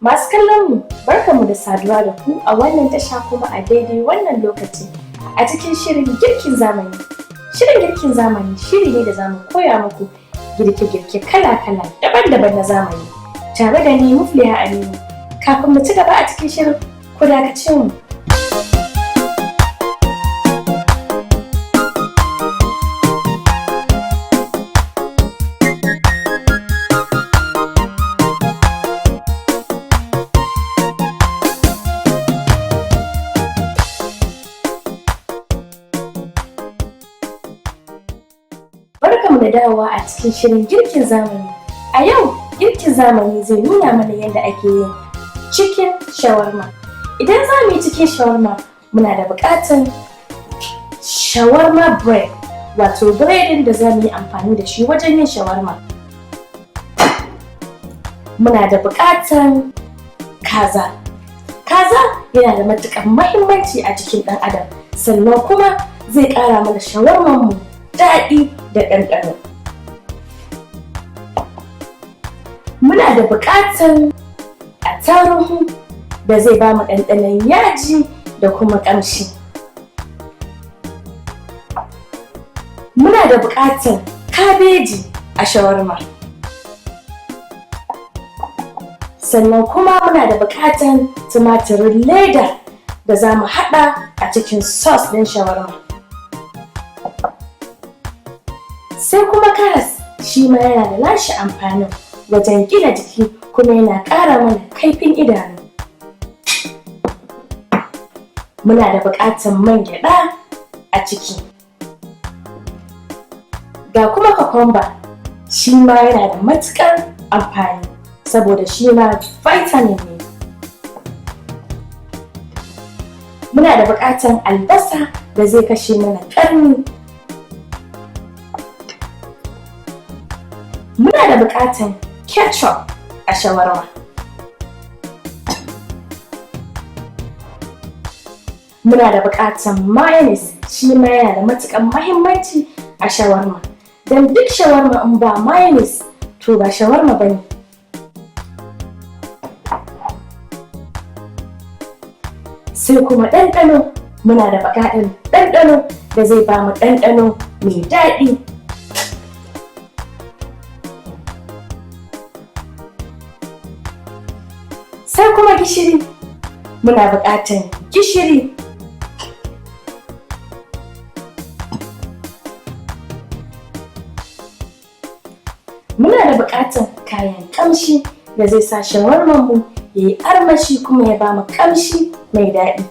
Masu kallon mu barkamu da saduwa da ku a wannan tasha kuma a daidai wannan lokaci a cikin shirin girkin zamani. Shirin girkin zamani shiri ne da zamu koya muku girke-girke kala-kala daban-daban na zamani tare da ni Mufliha Aminu. Kafin mu ci gaba a cikin shirin ku dakace mu. Barkamu da dawowa a cikin shirin girkin zamani. A yau girkin zamani zai nuna mana yadda ake yin cikin shawarma. Idan za mu yi cikin shawarma muna da buƙatar shawarma bread, wato biredin da za mu yi amfani da shi wajen yin shawarma. Muna da buƙatar kaza. Kaza yana da matuƙar muhimmanci a jikin ɗan adam, sannan kuma zai ƙara mana shawarman mu daɗi da ɗanɗano. Muna da buƙatar attaruhu da zai ba mu ɗanɗanon yaji da kuma ƙamshi. Muna da buƙatar kabeji a shawarma. Sannan kuma muna da buƙatar tumatirin leda da za mu haɗa a cikin sauce ɗin shawarma. Sai kuma karas, shi ma yana da nashi amfanin wajen gina jiki kuma yana ƙara mana kaifin idanu. Muna da buƙatar man gyaɗa a ciki. Ga kuma cucumber, shi ma yana da matuƙar amfani saboda shi ma vitamin ne. Muna da buƙatar albasa da zai kashe mana ƙarni. Muna da buƙatar ketchup a shawarma. Muna da buƙatar mayonnaise, shi ma yana da matuƙar muhimmanci a shawarma. Don duk shawarma in ba mayonnaise to ba shawarma bane. Sai kuma ɗanɗano, muna da buƙatar ɗanɗano da zai ba mu ɗanɗano mai daɗi. Sai kuma gishiri, muna buƙatar gishiri. Muna da buƙatar kayan ƙamshi da zai sa shawarman mu ya yi armashi kuma ya ba mu ƙamshi mai daɗi.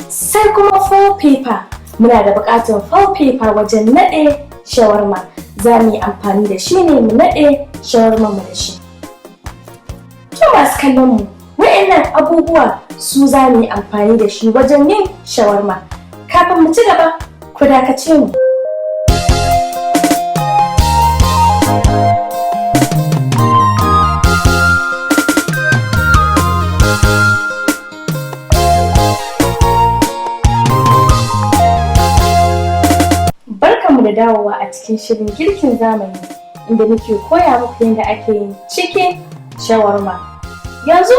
Sai kuma foil paper, muna da buƙatar foil paper wajen naɗe shawarma. Za mu yi amfani da shi ne mu naɗe shawarma mu da shi. To masu kallon mu, waɗannan abubuwa su za mu yi amfani da shi wajen yin shawarma. Kafin mu ci gaba, ku dakace mu. Barkanmu da dawowa a cikin shirin girkin zamani, inda muke koya muku yadda ake yin cikin shawarma. Yanzu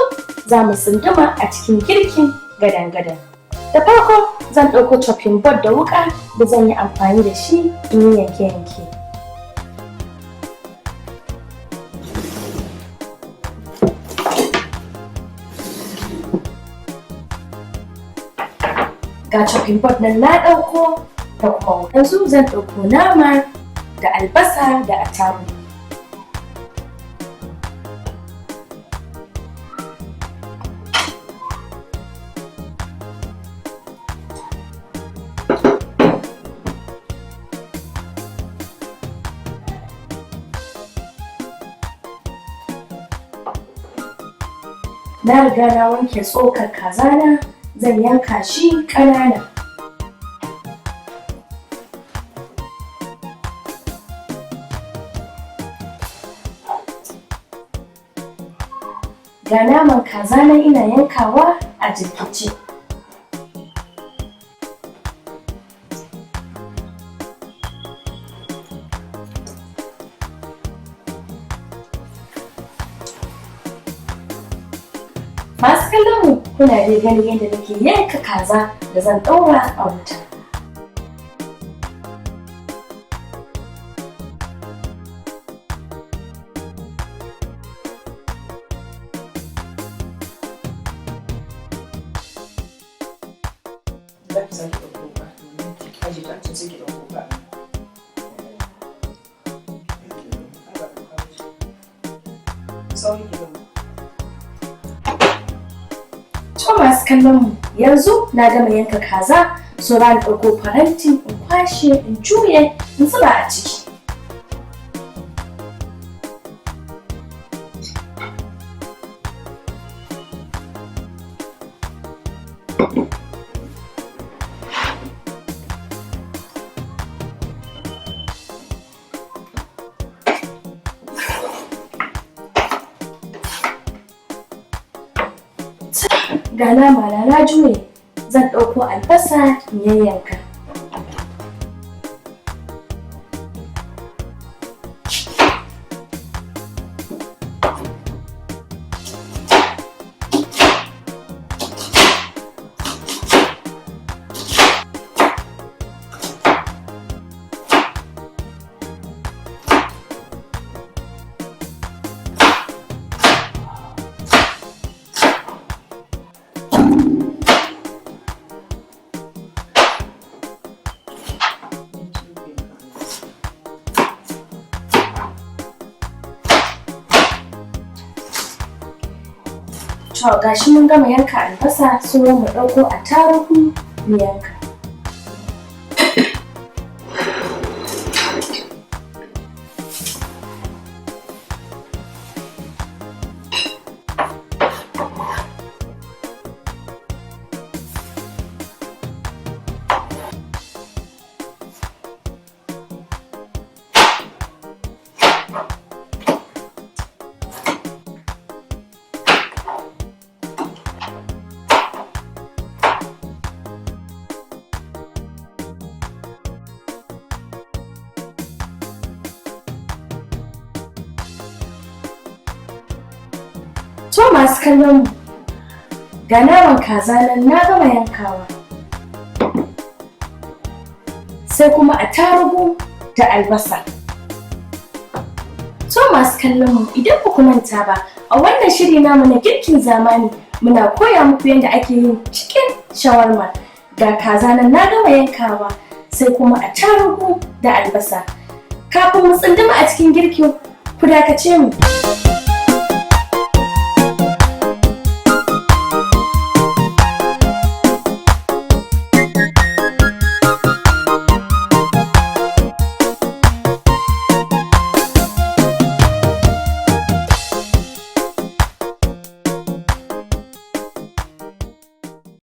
za mu tsunduma a cikin girkin gadan-gadan. Da farko zan ɗauko chopping board da wuƙa da zan yi amfani da shi in yi yanke-yanke. Ga chopping board nan na ɗauko da kuma wuƙa. Yanzu zan ɗauko nama da albasa da attaruhu. Na riga na wanke tsokar kazana, zan yanka shi ƙanana. Ga naman kazana ina yankawa a jirkice. Masu kallon mu kuna dai ganin yadda nake yanka kaza da zan ɗaura a wuta. To masu kallon mu yanzu na gama yanka kaza, so na ɗauko faranti in kwashe in juye in zuba a ciki. Ga nama na juye, zan ɗauko albasa in yayyanka. To gashi mun gama yanka albasa, so mu ɗauko attarugu mu yanka. To masu kallon mu, ga naman kaza nan na gama yankawa, sai kuma attarugu da albasa. To masu kallon mu, idan ba ku manta ba, a wannan shiri namu na girkin zamani muna koya muku yadda ake yin cikin shawarma. Ga kaza nan na gama yankawa, sai kuma attarugu da albasa. Kafin mu tsunduma a cikin girkin, ku dakace mu.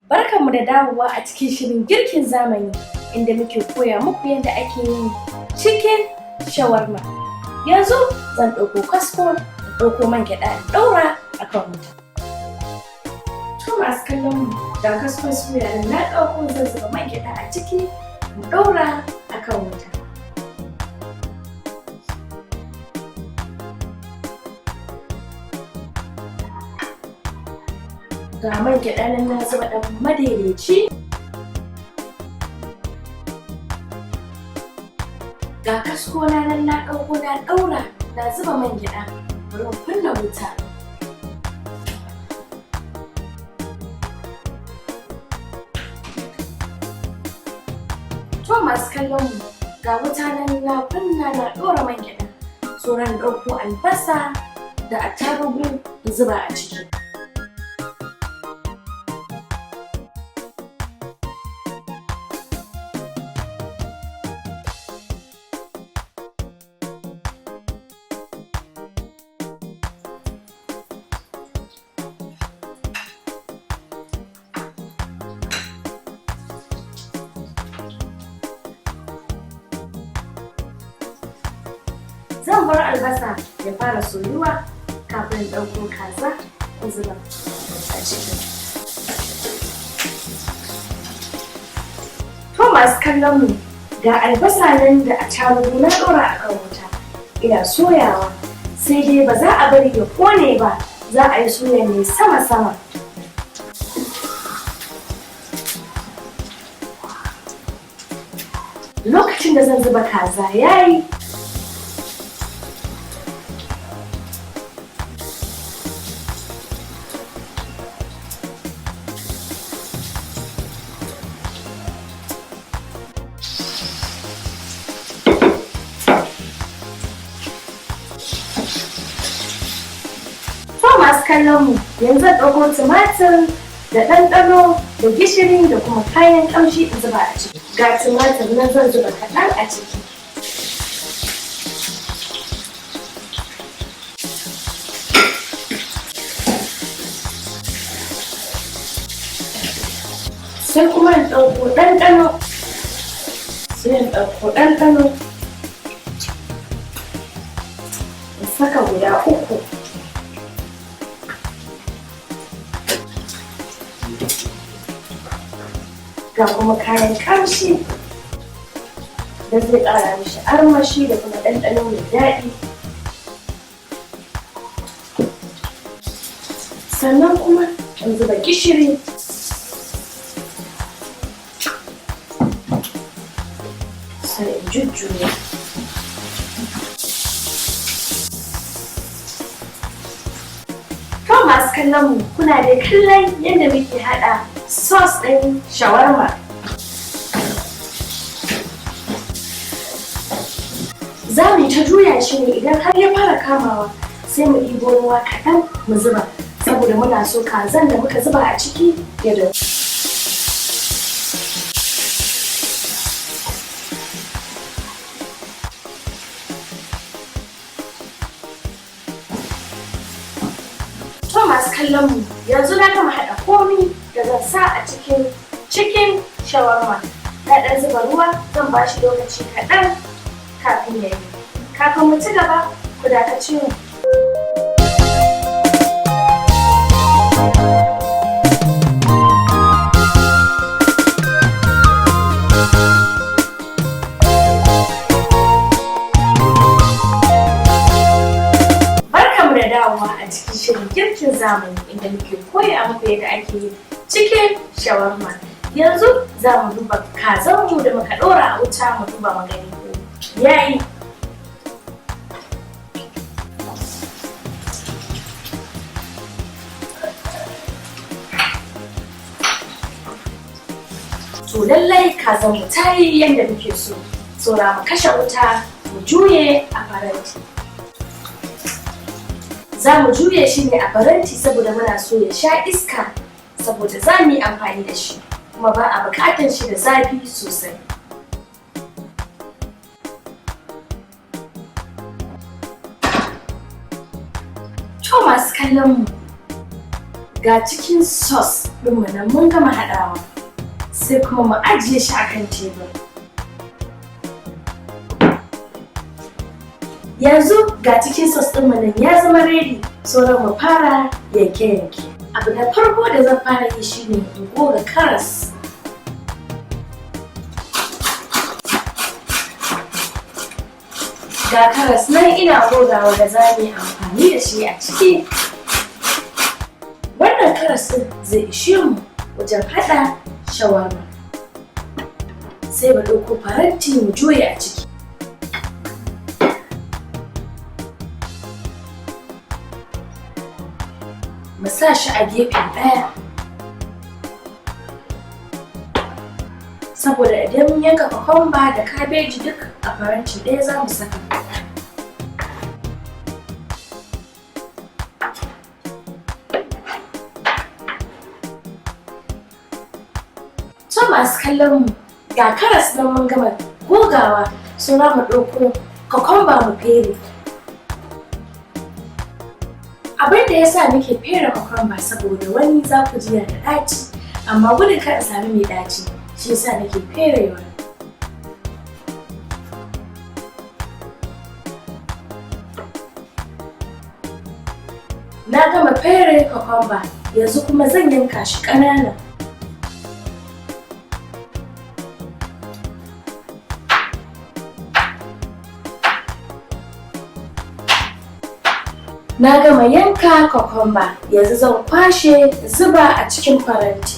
Barkanmu da dawowa a cikin shirin girkin zamani inda muke koya muku yadda ake yin cikin shawarma. Yanzu zan ɗauko kasko, ɗauko man gyaɗa in ɗaura a kan wuta. To masu kallon mu, ga kaskon suya da na ɗauko zan zuba man gyaɗa a ciki in ɗaura a kan wuta. Ga man gyaɗa nan na zuba ɗan madaidaici. Ga kasko na nan na ɗauko na ɗaura na zuba man gyaɗa. Bari mu kunna wuta. To masu kallon mu, ga wuta nan na kunna na ɗora man gyaɗa. Sauran ɗauko albasa da attarugu in zuba a ciki. Zan bar albasa ya fara soyuwa kafin ɗauko kaza in zuba a ciki. To masu kallon mu, ga albasa nan da attarugu na ɗora a kan wuta. Ina soyawa, sai dai ba za a bari ya ƙone ba, za a yi soya mai sama-sama lokacin da zan zuba kaza yayi. Masu kallon mu yanzu ɗauko tumatir da ɗanɗano da gishiri da kuma kayan ƙamshi in zuba a ciki. Ga tumatir nan zan zuba kaɗan a ciki. Sai kuma in ɗauko ɗanɗano. In saka guda 3. Ga kuma kayan ƙamshi da zai ƙara mishi armashi da kuma ɗanɗano mai daɗi. Sannan kuma in zuba gishiri. Sai in jujjuya. To masu kallon mu kuna da kallon yadda muke haɗa sauce ɗin shawarma. Za mu ta juya shi ne idan har ya fara kamawa sai mu ɗibo ruwa kaɗan mu zuba saboda muna so kazan da muka zuba a ciki ya dahu. To masu kallon mu yanzu na gama haɗa komi da zan sa a cikin shawarma. Na ɗan zuba ruwa zan ba shi lokaci kaɗan kafin ya yi. Kafin mu ci gaba ku dakace mu. Barkanmu da dawowa a cikin shirin girkin zamani inda muke koya muku yadda ake yi cikin shawarma. Yanzu za mu duba kazanmu da muka ɗora a wuta mu duba magani ko yayi. To lallai kazanmu ta yi yadda muke so. Saura mu kashe wuta mu juye a faranti. Za mu juye shi ne a faranti saboda muna so ya sha iska saboda za mu yi amfani da shi kuma ba a buƙatar shi da zafi sosai. To masu kallon mu ga cikin sauce ɗinmu nan mun gama haɗawa sai kuma mu ajiye shi a kan tebur. Yanzu ga cikin sauce ɗinmu nan ya zama ready, sauran mu fara yanke-yanke. Abu na farko da zan fara yi shine in goga karas. Ga karas nan ina gogawa da za mu yi amfani da shi a ciki. Wannan karas ɗin zai ishe mu wajen haɗa shawarma. Sai mu ɗauko faranti mu juya a ciki. Mu sa shi a gefe ɗaya. Saboda idan mun yanka kokomba da kabeji duk a faranti ɗaya za mu saka. To masu kallon mu ga karas nan mun gama gogawa, saura mu ɗauko kokomba mu fere. Abin da ya sa nake fere kokomba saboda wani za ku ji yana da ɗaci, amma gudun kar a sami mai ɗaci shi yasa nake ferewa. Na gama fere kokomba, yanzu kuma zan yanka shi ƙanana. Na gama yanka kokomba, yanzu zan kwashe zuba a cikin faranti.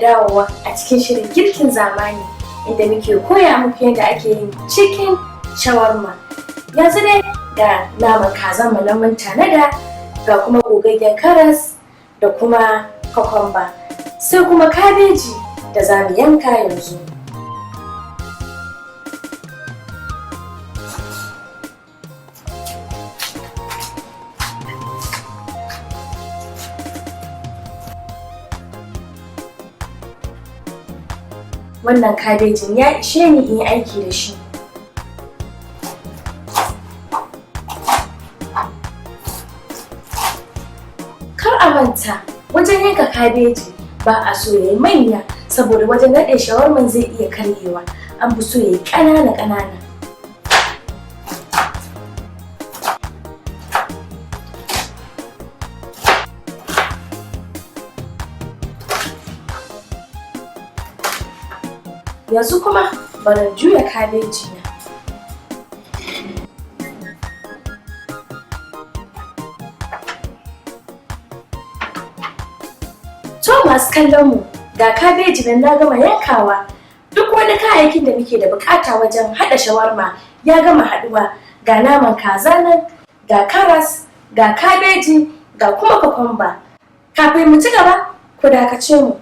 dawowa a cikin shirin girkin zamani inda muke koya muku yadda ake yin cikin shawarma. Yanzu dai ga naman kazan mu nan mun tanada, ga kuma gogaggen karas da kuma kokomba, sai kuma kabeji da za mu yanka yanzu. Wannan kabejin ya ishe ni in yi aiki da shi. Kar a manta, wajen yanka kabeji ba a so ya yi manya saboda wajen naɗe shawarman zai iya karyewa. An fi so ya yi ƙanana-ƙanana. Yanzu kuma bari juya kabeji na. To masu kallon mu, ga kabeji nan na gama yankawa. Duk wani kayayyakin da muke da bukata wajen haɗa shawarma ya gama haɗuwa. Ga naman kaza nan, ga karas, ga kabeji, ga kuma kokomba. Kafin mu ci gaba, ku dakace mu.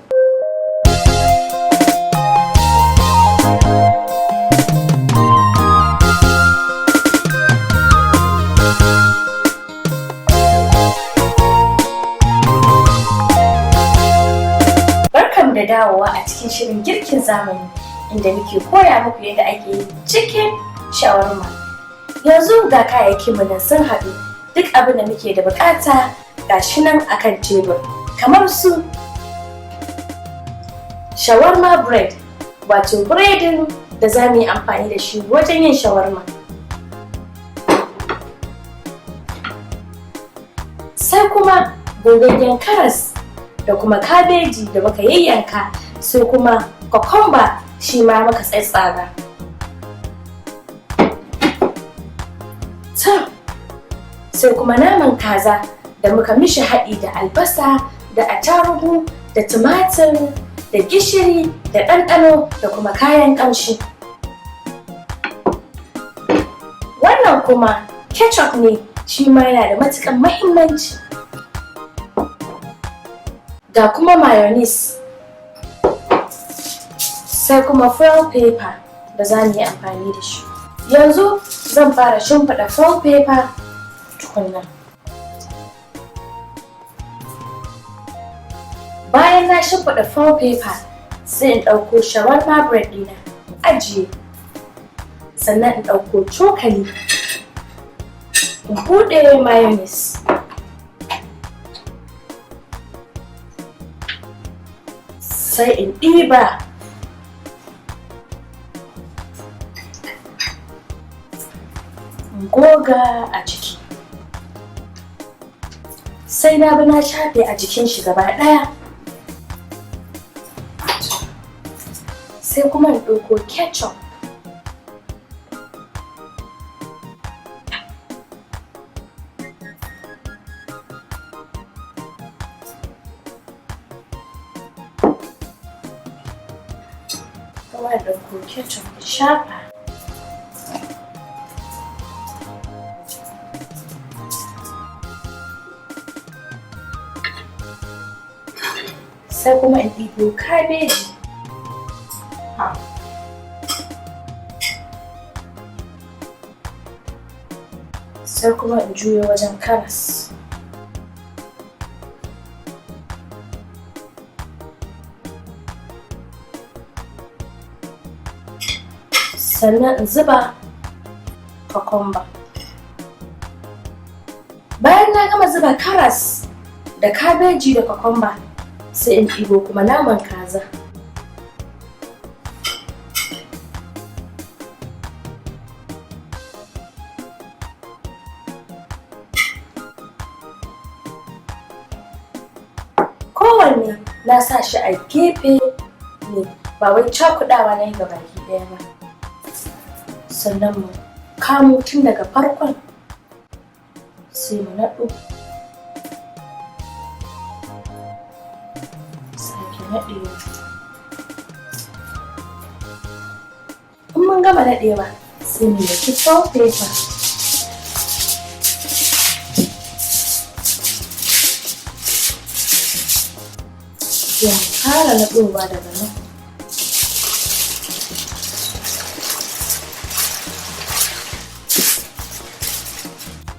Da dawowa a cikin shirin girkin zamani inda muke koya muku yadda ake yin cikin shawarma. Yanzu ga kayayyakin mu nan sun haɗu, duk abin da muke da bukata ga shi nan akan tebur, kamar su shawarma bread, wato biredin da za mu yi amfani da shi wajen yin shawarma. Sai kuma gogaggen karas da kuma kabeji da muka yayyanka, sai kuma kokomba shi ma muka tsaitsara. Sai kuma naman kaza da muka mishi haɗi da albasa da attarugu da tumatir da gishiri da ɗanɗano da kuma kayan ƙamshi. Wannan kuma ketchup ne, shi ma yana da matuƙar muhimmanci. Ga kuma mayonnaise, sai kuma foil paper da za mu yi amfani da shi. Yanzu zan fara shimfiɗa foil paper tukunna. Bayan na shimfiɗa foil paper, sai in ɗauko shawarma bread ɗina in ajiye. Sannan in ɗauko cokali in buɗe mayonnaise. Sai in ɗiba. In goga a jiki. Sai na bi na shafe a jikin shi gaba ɗaya. Sai kuma in ɗauko ketchup. Kuma da ɗauko ketchup in shafa. Sai kuma in ɗibo kabeji. Sai kuma in juyo wajen karas. Sannan in zuba kokomba. Bayan na gama zuba karas da kabeji da kokomba, sai in ɗibo kuma naman kaza. Kowanne na sa shi a gefe ne, ba wai cakuɗawa na yi gabaki ɗaya ba. Sannan mu kamo tun daga farkon sai mu naɗo. Sake naɗewa. mun gama naɗewa sai mu yi foil paper. Sai mu fara naɗowa daga nan.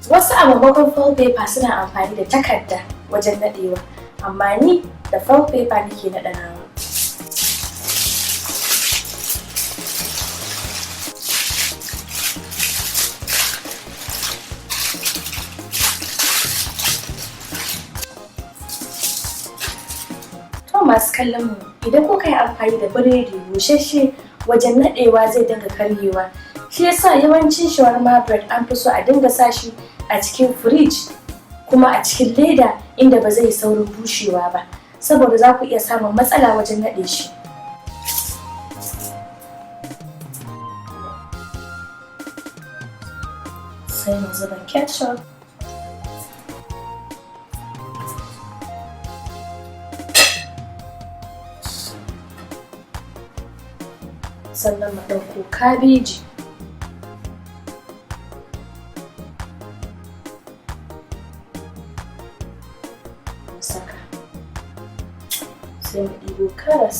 Wasu a maimakon foil paper suna amfani da takarda wajen naɗewa, amma ni da foil paper nake naɗa nawa. To masu kallon mu, idan kuka yi amfani da biredi busasshe wajen naɗewa zai dinga karyewa. Shi yasa yawancin shawarma bread an fi so a dinga sa shi a cikin firij kuma a cikin leda inda ba zai saurin bushewa ba, saboda za ku iya samun matsala wajen naɗe shi. Sai mu zuba ketchup. Sannan mu ɗauko kabeji. Saka sai mu ɗibo karas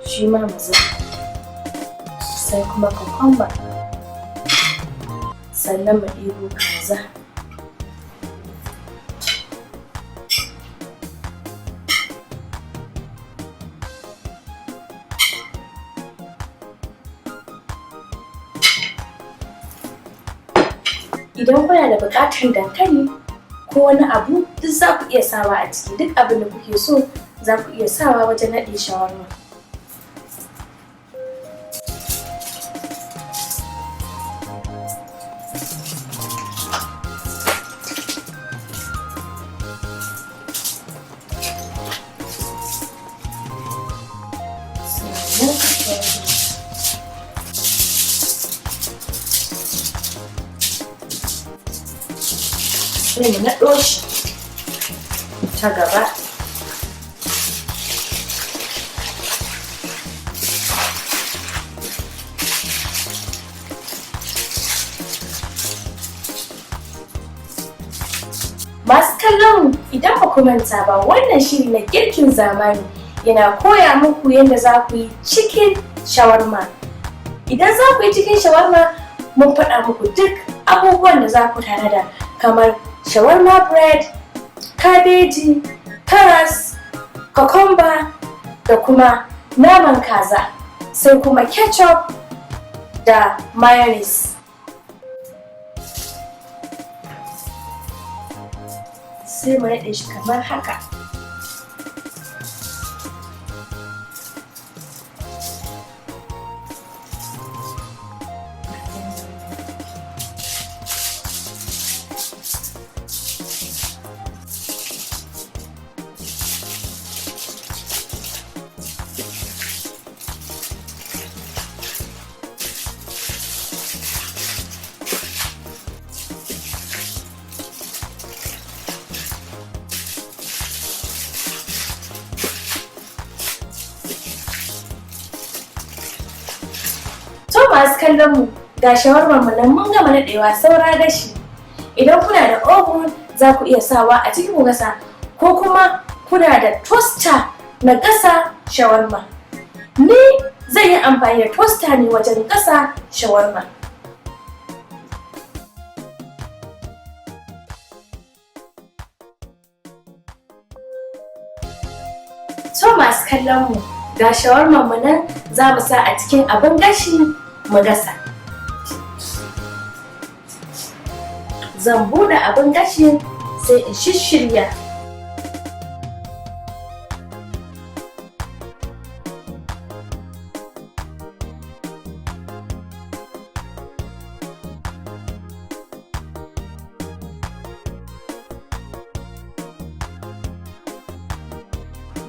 shi ma mu zuba, sai kuma cucumber, sannan mu ɗibo kaza, idan kuna da buƙatar dankali ko wani abu duk za ku iya sawa a ciki, duk abin da kuke so za ku iya sawa wajen naɗe shawarma. Sai mu naɗo shi ta gaba. Masu kallon mu, idan ba ku manta ba, wannan shiri na girkin zamani yana koya muku yadda za ku yi cikin shawarma. Idan za ku yi cikin shawarma, mun faɗa muku duk abubuwan da za ku tanada, kamar shawarma bread, kabeji, karas, cucumber da kuma naman kaza, sai kuma ketchup da mayonnaise. Sai mu naɗe shi kamar haka. To masu kallon mu, ga shawarmar mu nan mun gama naɗewa, saura gashi. Idan kuna da oven za ku iya sawa a cikin ku gasa, ko kuma kuna da toaster na gasa shawarma. Ni zan yi amfani da toaster ne wajen gasa shawarma. To masu kallon mu, ga shawarmar mu nan za mu sa a cikin abin gashi mu gasa. Zan buɗe abin gashin sai in shirya.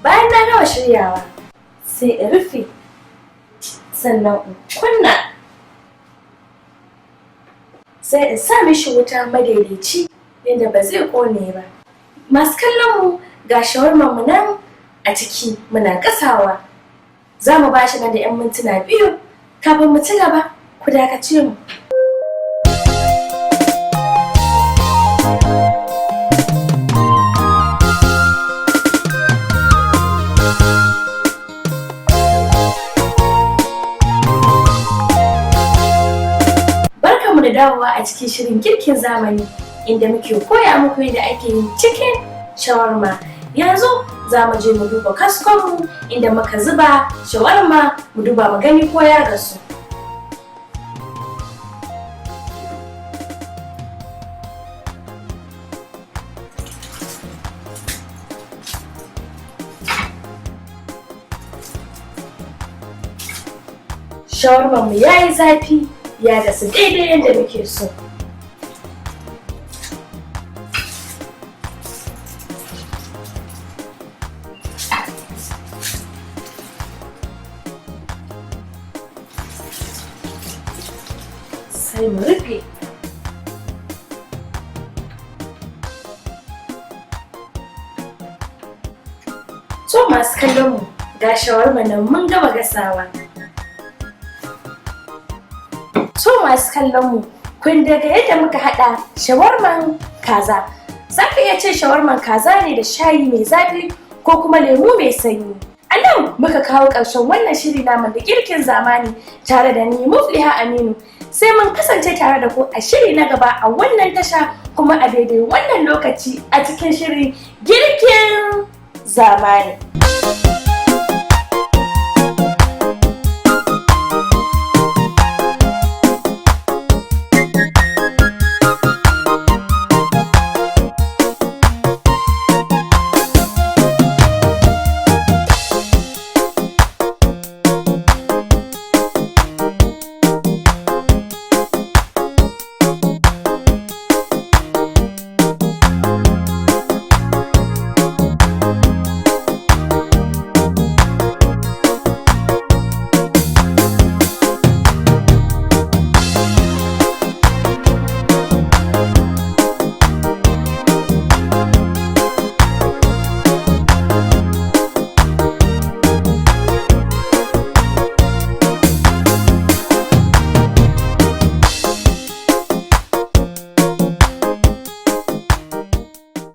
Bayan na gama shiryawa, sai in rufe, sannan in kunna, sai in sa mishi wuta madaidaici yadda ba zai ƙone ba. Masu kallon mu, ga shawarmar mu nan a ciki muna gasawa. Za mu ba shi nan da 'yan mintuna 2 Kafin mu ci gaba, ku dakace mu. Barkanmu da dawowa a cikin shirin girkin zamani inda muke koya muku yadda ake yin cikin shawarma. Yanzu za mu je mu duba kaskonmu inda muka zuba shawarma, mu duba mu gani ko ya gasu. Shawarmanmu ya yi zafi, ya gasu daidai yadda muke so. Sai mu rufe. To masu kallon mu, ga shawarma nan mun gama gasawa. To masu kallon mu, kun daga yadda muka haɗa shawarman kaza. Za ka iya ce shawarman kaza ne da shayi mai zafi ko kuma lemu mai sanyi. A nan muka kawo ƙarshen wannan shiri namu da girkin zamani tare da ni Mufliha Aminu. Sai mun kasance tare da ku a shiri na gaba a wannan tasha kuma a daidai wannan lokaci a cikin shiri girkin zamani.